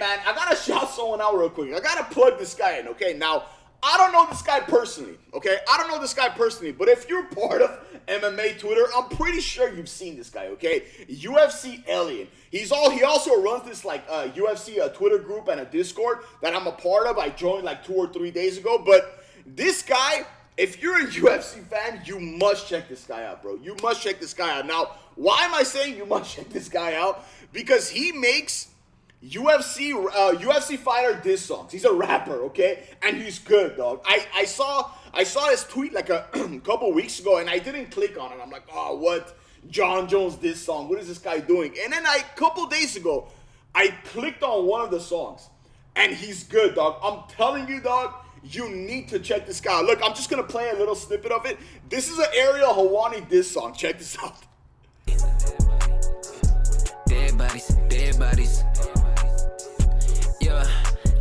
man, I gotta shout someone out real quick. I gotta plug this guy in, okay? Now, I don't know this guy personally, okay? I don't know this guy personally, but if you're part of MMA Twitter, I'm pretty sure you've seen this guy, okay? UFC Alien. He also runs this like UFC Twitter group and a Discord that I'm a part of. I joined like 2 or 3 days ago, but this guy, if you're a UFC fan, you must check this guy out, bro. You must check this guy out. Now, why am I saying you must check this guy out? Because he makes UFC fighter diss songs. He's a rapper, okay? And he's good, dog. I saw his tweet like a couple weeks ago, and I didn't click on it. I'm like, oh, what? John Jones diss song. What is this guy doing? And then a couple days ago, I clicked on one of the songs, and he's good, dog. I'm telling you, dog, you need to check this guy out. Look, I'm just going to play a little snippet of it. This is an Ariel Helwani diss song. Check this out. Dead bodies, dead bodies. Yeah,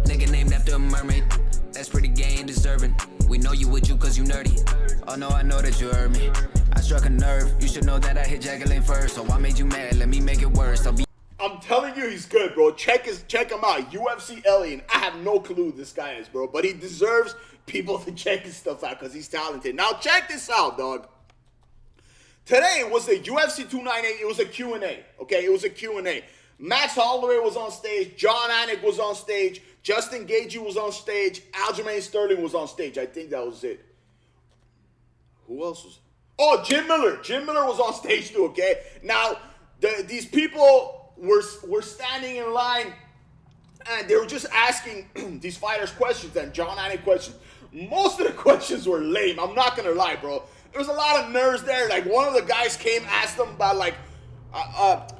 nigga named after a mermaid. That's pretty gay and deserving. We know you with you cause you nerdy. Oh no, I know that you heard me. I struck a nerve. You should know that I hit Jacqueline first. So I made you mad, let me make it worse. I'm telling you, he's good, bro. Check him out. UFC Alien. I have no clue who this guy is, bro. But he deserves people to check his stuff out because he's talented. Now, check this out, dog. Today was the UFC 298. It was a Q&A, okay? It was a Q&A. Max Holloway was on stage. John Anik was on stage. Justin Gaethje was on stage. Aljamain Sterling was on stage. I think that was it. Who else was? Oh, Jim Miller. Jim Miller was on stage too, okay? Now, these people were standing in line, and they were just asking these fighters questions and John Anik questions. Most of the questions were lame. I'm not going to lie, bro. There was a lot of nerds there. Like, one of the guys came, asked them about, like,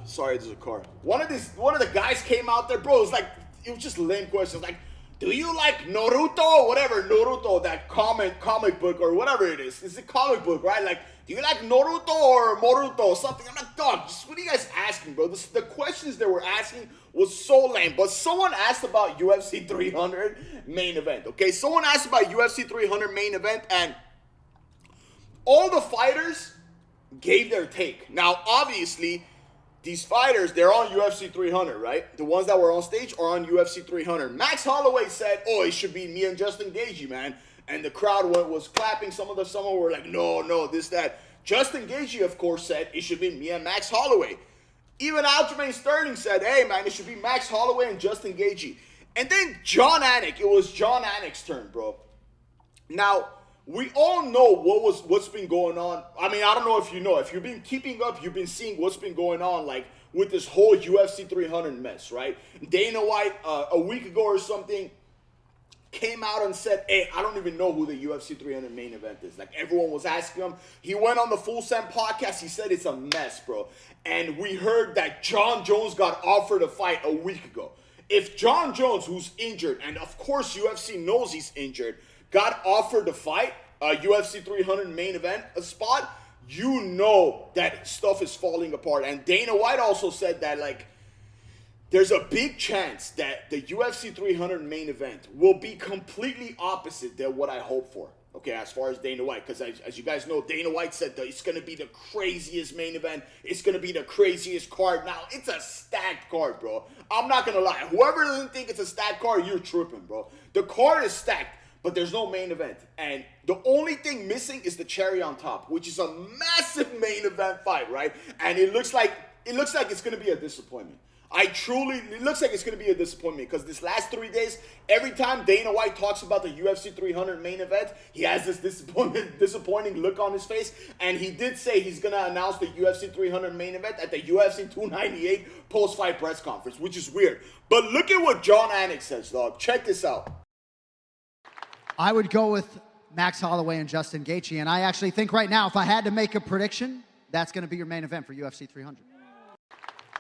sorry, there's a car. One of the guys came out there, bro. It was just lame questions. Like, do you like Naruto? Whatever, Naruto, that comic book or whatever it is. It's a comic book, right? Like, do you like Naruto or Moruto or something? I'm like, dog, just what are you guys asking, bro? The questions they were asking was so lame. But someone asked about UFC 300 main event, okay? Someone asked about UFC 300 main event, and all the fighters gave their take. Now, obviously, these fighters, they're on UFC 300, right? The ones that were on stage are on UFC 300. Max Holloway said, oh, it should be me and Justin Gaethje, man. And the crowd was clapping. Some were like, no, this, that. Justin Gaethje, of course, said it should be me and Max Holloway. Even Aljamain Sterling said, hey, man, it should be Max Holloway and Justin Gaethje. And then John Anik, it was John Anik's turn, bro. Now, we all know what's been going on. I mean, I don't know if you know. If you've been keeping up, you've been seeing what's been going on, like, with this whole UFC 300 mess, right? Dana White, a week ago or something, came out and said, hey, I don't even know who the UFC 300 main event is. Like, everyone was asking him. He went on the Full Send podcast. He said it's a mess, bro. And we heard that John Jones got offered a fight a week ago. If John Jones, who's injured, and of course UFC knows he's injured, got offered to fight a UFC 300 main event, a spot, you know that stuff is falling apart. And Dana White also said that, like, there's a big chance that the UFC 300 main event will be completely opposite than what I hope for, okay, as far as Dana White. Because as you guys know, Dana White said that it's going to be the craziest main event. It's going to be the craziest card. Now, it's a stacked card, bro. I'm not going to lie. Whoever doesn't think it's a stacked card, you're tripping, bro. The card is stacked, but there's no main event. And the only thing missing is the cherry on top, which is a massive main event fight, right? And it looks like it's going to be a disappointment. It looks like it's going to be a disappointment because this last 3 days, every time Dana White talks about the UFC 300 main event, he has this disappointing look on his face. And he did say he's going to announce the UFC 300 main event at the UFC 298 post-fight press conference, which is weird. But look at what John Anik says, dog. Check this out. I would go with Max Holloway and Justin Gaethje, and I actually think right now, if I had to make a prediction, that's going to be your main event for UFC 300.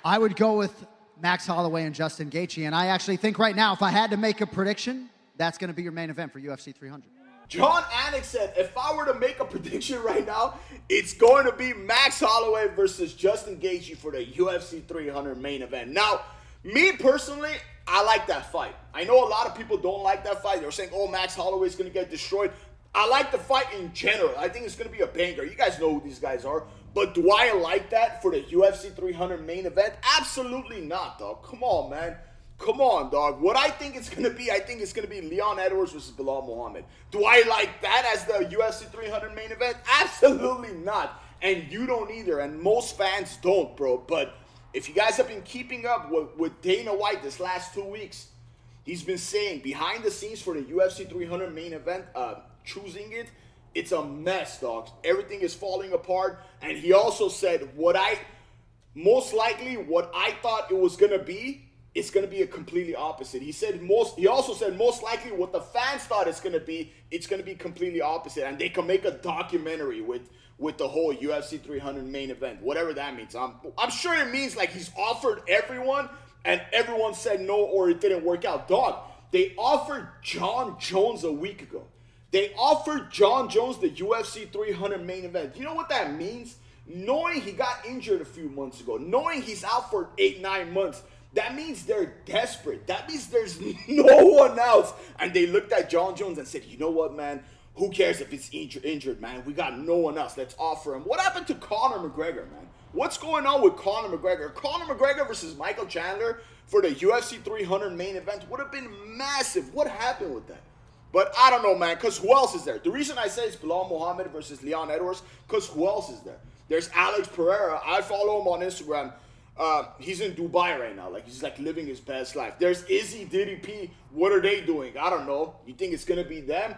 I would go with Max Holloway and Justin Gaethje, and I actually think right now, if I had to make a prediction, that's going to be your main event for UFC 300. John Anik said, if I were to make a prediction right now, it's going to be Max Holloway versus Justin Gaethje for the UFC 300 main event. Now, me personally, I like that fight. I know a lot of people don't like that fight. They're saying, oh, Max Holloway's going to get destroyed. I like the fight in general. I think it's going to be a banger. You guys know who these guys are. But do I like that for the UFC 300 main event? Absolutely not, dog. Come on, man. Come on, dog. What I think it's going to be, I think it's going to be Leon Edwards versus Bilal Muhammad. Do I like that as the UFC 300 main event? Absolutely not. And you don't either. And most fans don't, bro. But if you guys have been keeping up with Dana White this last 2 weeks, he's been saying behind the scenes for the UFC 300 main event, choosing it, it's a mess, dogs. Everything is falling apart. And he also said what I thought it was going to be, it's going to be a completely opposite. He also said most likely what the fans thought it's going to be completely opposite. And they can make a documentary with the whole UFC 300 main event, whatever that means. I'm sure it means like he's offered everyone and everyone said no or it didn't work out. Dog, they offered John Jones a week ago. They offered John Jones the UFC 300 main event. You know what that means? Knowing he got injured a few months ago, knowing he's out for 8-9 months, that means they're desperate. That means there's no one else. And they looked at John Jones and said, you know what, man? Who cares if it's injured, man? We got no one else. Let's offer him. What happened to Conor McGregor, man? What's going on with Conor McGregor? Conor McGregor versus Michael Chandler for the UFC 300 main event would have been massive. What happened with that? But I don't know, man, because who else is there? The reason I say it's Bilal Muhammad versus Leon Edwards, because who else is there? There's Alex Pereira. I follow him on Instagram. He's in Dubai right now. Like, he's like living his best life. There's Izzy, DDP. What are they doing? I don't know. You think it's going to be them?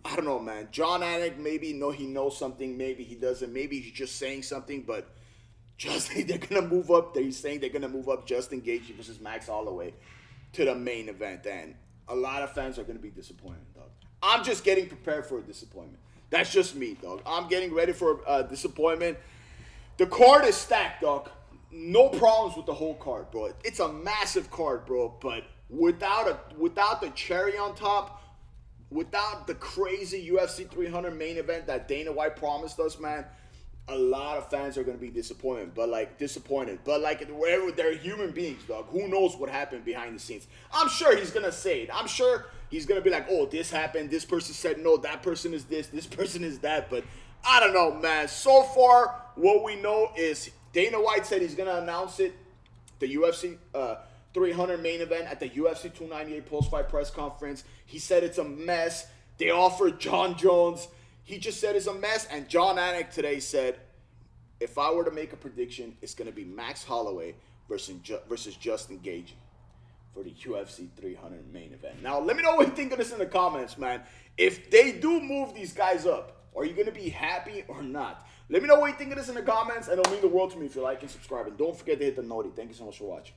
I don't know, man. John Anik, maybe he knows something. Maybe he doesn't. Maybe he's just saying something. But they're going to move up. He's saying they're going to move up Justin Gaethje versus Max Holloway to the main event. And a lot of fans are going to be disappointed, dog. I'm just getting prepared for a disappointment. That's just me, dog. I'm getting ready for a disappointment. The card is stacked, dog. No problems with the whole card, bro. It's a massive card, bro. But without the cherry on top, without the crazy UFC 300 main event that Dana White promised us, man, a lot of fans are gonna be disappointed. But wherever they're human beings, dog. Who knows what happened behind the scenes? I'm sure he's gonna say it. I'm sure he's gonna be like, oh, this happened. This person said no. That person is this. This person is that. But I don't know, man. So far, what we know is Dana White said he's going to announce it, the UFC 300 main event at the UFC 298 post-fight press conference. He said it's a mess. They offered John Jones. He just said it's a mess. And John Anik today said, if I were to make a prediction, it's going to be Max Holloway versus Justin Gaethje for the UFC 300 main event. Now, let me know what you think of this in the comments, man. If they do move these guys up, are you going to be happy or not? Let me know what you think of this in the comments, and it'll mean the world to me if you like and subscribe. And don't forget to hit the noti. Thank you so much for watching.